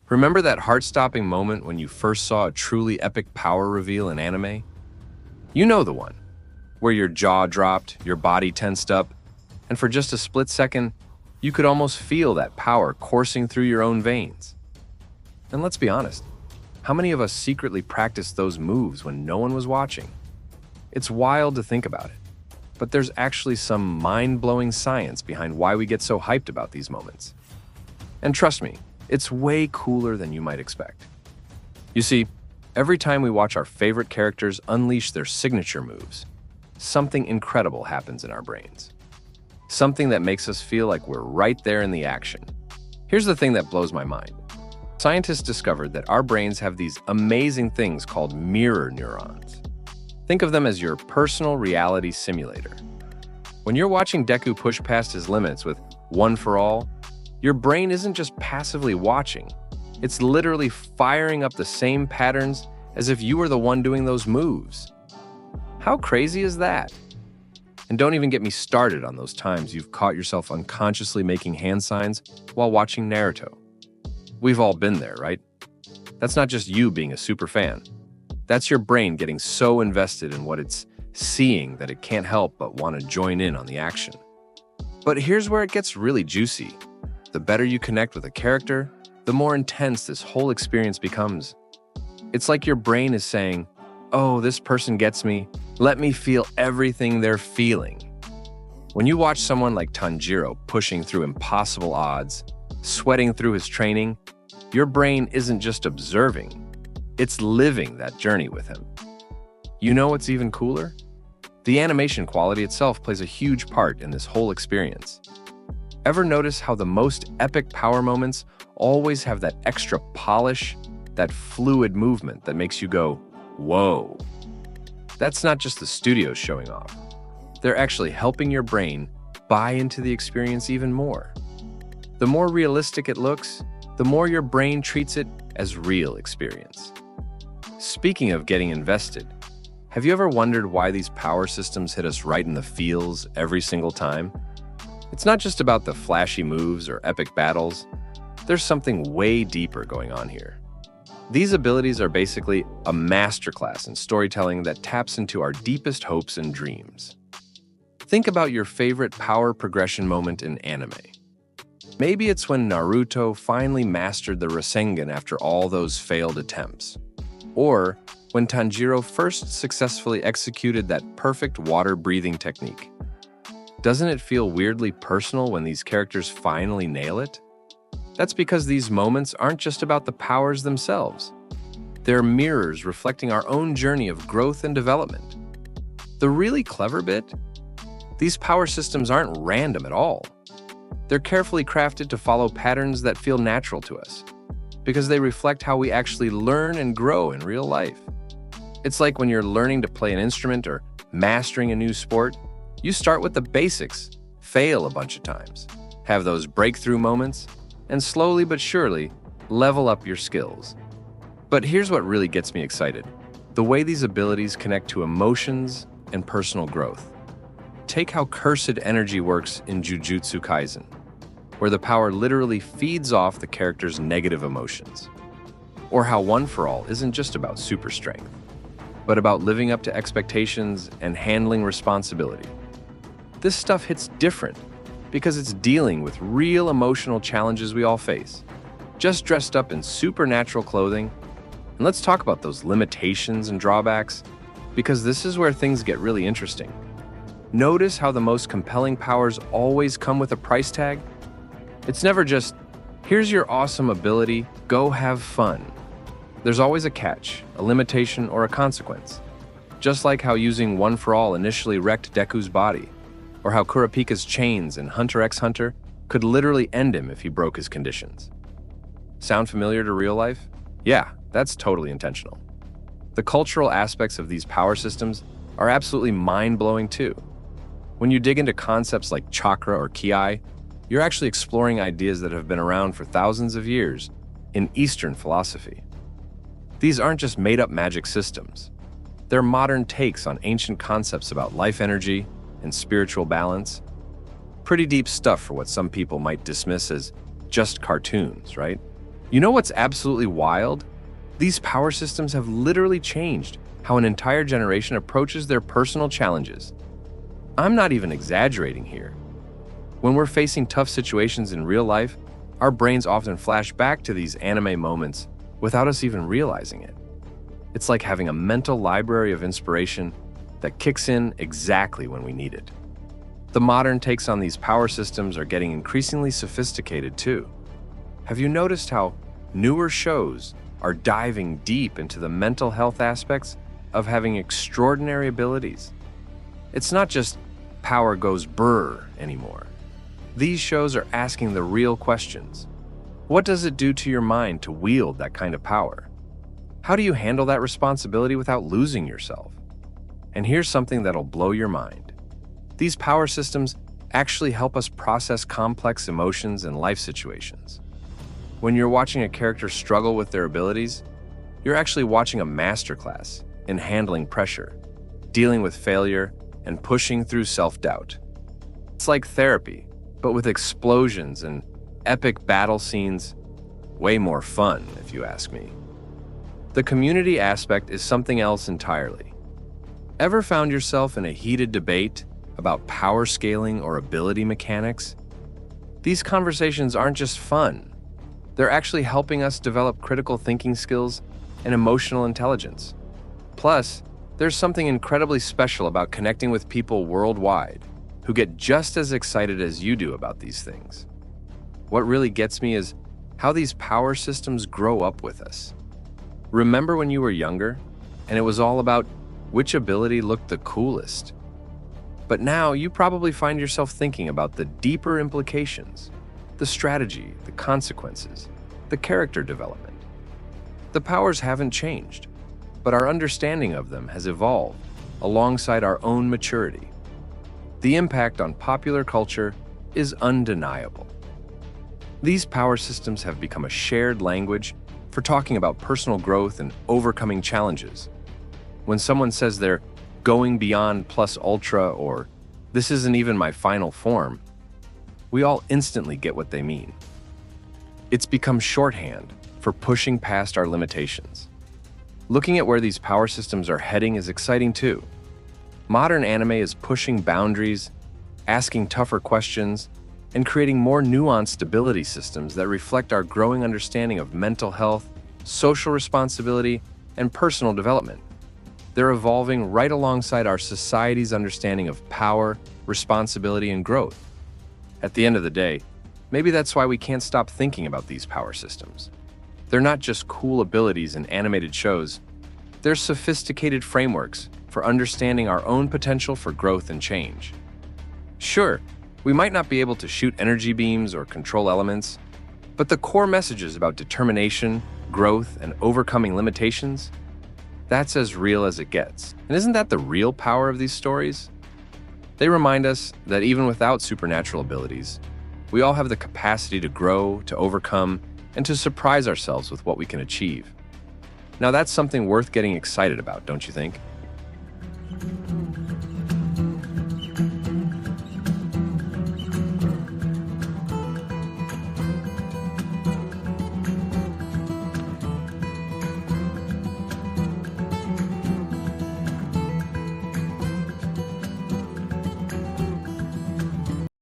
Remember that heart-stopping moment when you first saw a truly epic power reveal in anime? You know the one, where your jaw dropped, your body tensed up, and for just a split second, you could almost feel that power coursing through your own veins. And let's be honest, how many of us secretly practiced those moves when no one was watching? It's wild to think about it, but there's actually some mind-blowing science behind why we get so hyped about these moments. And trust me, it's way cooler than you might expect. You see, every time we watch our favorite characters unleash their signature moves, something incredible happens in our brains. Something that makes us feel like we're right there in the action. Here's the thing that blows my mind. Scientists discovered that our brains have these amazing things called mirror neurons. Think of them as your personal reality simulator. When you're watching Deku push past his limits with One for All, your brain isn't just passively watching, it's literally firing up the same patterns as if you were the one doing those moves. How crazy is that? And don't even get me started on those times you've caught yourself unconsciously making hand signs while watching Naruto. We've all been there, right? That's not just you being a super fan. That's your brain getting so invested in what it's seeing that it can't help but want to join in on the action. But here's where it gets really juicy. The better you connect with a character, the more intense this whole experience becomes. It's like your brain is saying, "Oh, this person gets me. Let me feel everything they're feeling." When you watch someone like Tanjiro pushing through impossible odds, sweating through his training, your brain isn't just observing, it's living that journey with him. You know what's even cooler? The animation quality itself plays a huge part in this whole experience. Ever notice how the most epic power moments always have that extra polish, that fluid movement that makes you go, "Whoa." That's not just the studio showing off. They're actually helping your brain buy into the experience even more. The more realistic it looks, the more your brain treats it as real experience. Speaking of getting invested, have you ever wondered why these power systems hit us right in the feels every single time? It's not just about the flashy moves or epic battles. There's something way deeper going on here. These abilities are basically a masterclass in storytelling that taps into our deepest hopes and dreams. Think about your favorite power progression moment in anime. Maybe it's when Naruto finally mastered the Rasengan after all those failed attempts. Or when Tanjiro first successfully executed that perfect water-breathing technique. Doesn't it feel weirdly personal when these characters finally nail it? That's because these moments aren't just about the powers themselves. They're mirrors reflecting our own journey of growth and development. The really clever bit? These power systems aren't random at all. They're carefully crafted to follow patterns that feel natural to us, because they reflect how we actually learn and grow in real life. It's like when you're learning to play an instrument or mastering a new sport, you start with the basics, fail a bunch of times, have those breakthrough moments, and slowly but surely level up your skills. But here's what really gets me excited: the way these abilities connect to emotions and personal growth. Take how cursed energy works in Jujutsu Kaisen, where the power literally feeds off the character's negative emotions. Or how One for All isn't just about super strength, but about living up to expectations and handling responsibility. This stuff hits different because it's dealing with real emotional challenges we all face, just dressed up in supernatural clothing. And let's talk about those limitations and drawbacks, because this is where things get really interesting. Notice how the most compelling powers always come with a price tag? It's never just, "Here's your awesome ability, go have fun." There's always a catch, a limitation, or a consequence. Just like how using One for All initially wrecked Deku's body, or how Kurapika's chains in Hunter x Hunter could literally end him if he broke his conditions. Sound familiar to real life? Yeah, that's totally intentional. The cultural aspects of these power systems are absolutely mind-blowing too. When you dig into concepts like chakra or ki, you're actually exploring ideas that have been around for thousands of years in Eastern philosophy. These aren't just made-up magic systems. They're modern takes on ancient concepts about life energy and spiritual balance. Pretty deep stuff for what some people might dismiss as just cartoons, right? You know what's absolutely wild? These power systems have literally changed how an entire generation approaches their personal challenges. I'm not even exaggerating here. When we're facing tough situations in real life, our brains often flash back to these anime moments without us even realizing it. It's like having a mental library of inspiration that kicks in exactly when we need it. The modern takes on these power systems are getting increasingly sophisticated too. Have you noticed how newer shows are diving deep into the mental health aspects of having extraordinary abilities? It's not just power goes brr anymore. These shows are asking the real questions. What does it do to your mind to wield that kind of power? How do you handle that responsibility without losing yourself? And here's something that'll blow your mind. These power systems actually help us process complex emotions and life situations. When you're watching a character struggle with their abilities, you're actually watching a masterclass in handling pressure, dealing with failure, and pushing through self-doubt. It's like therapy, but with explosions and epic battle scenes. Way more fun, if you ask me. The community aspect is something else entirely. Ever found yourself in a heated debate about power scaling or ability mechanics? These conversations aren't just fun. They're actually helping us develop critical thinking skills and emotional intelligence. Plus, there's something incredibly special about connecting with people worldwide who get just as excited as you do about these things. What really gets me is how these power systems grow up with us. Remember when you were younger and it was all about which ability looked the coolest? But now you probably find yourself thinking about the deeper implications, the strategy, the consequences, the character development. The powers haven't changed, but our understanding of them has evolved alongside our own maturity. The impact on popular culture is undeniable. These power systems have become a shared language for talking about personal growth and overcoming challenges. When someone says they're going beyond plus ultra or this isn't even my final form, we all instantly get what they mean. It's become shorthand for pushing past our limitations. Looking at where these power systems are heading is exciting too. Modern anime is pushing boundaries, asking tougher questions, and creating more nuanced ability systems that reflect our growing understanding of mental health, social responsibility, and personal development. They're evolving right alongside our society's understanding of power, responsibility, and growth. At the end of the day, maybe that's why we can't stop thinking about these power systems. They're not just cool abilities in animated shows, they're sophisticated frameworks for understanding our own potential for growth and change. Sure, we might not be able to shoot energy beams or control elements, but the core messages about determination, growth, and overcoming limitations, that's as real as it gets. And isn't that the real power of these stories? They remind us that even without supernatural abilities, we all have the capacity to grow, to overcome, and to surprise ourselves with what we can achieve. Now that's something worth getting excited about, don't you think?